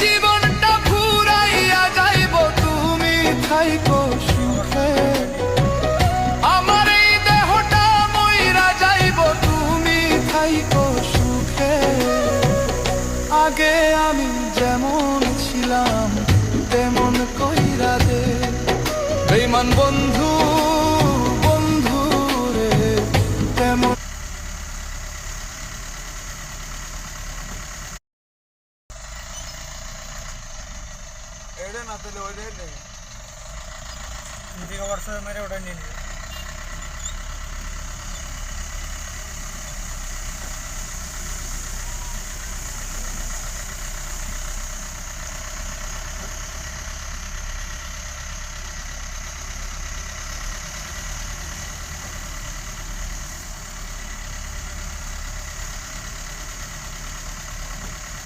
জীবনটা ফুরাইয়া যাইব তুমি থাইকো সুখে, আমার এই দেহটা মইরা যাইব তুমি থাইকো সুখে। আগে আমি যেমন ছিলাম তেমন কইরা দে বেঈমান বন্ধু, বন্ধু রে তেমন। এটা না তাহলে ওইটাই নেই, মেরে ওটা নিয়ে নিবে।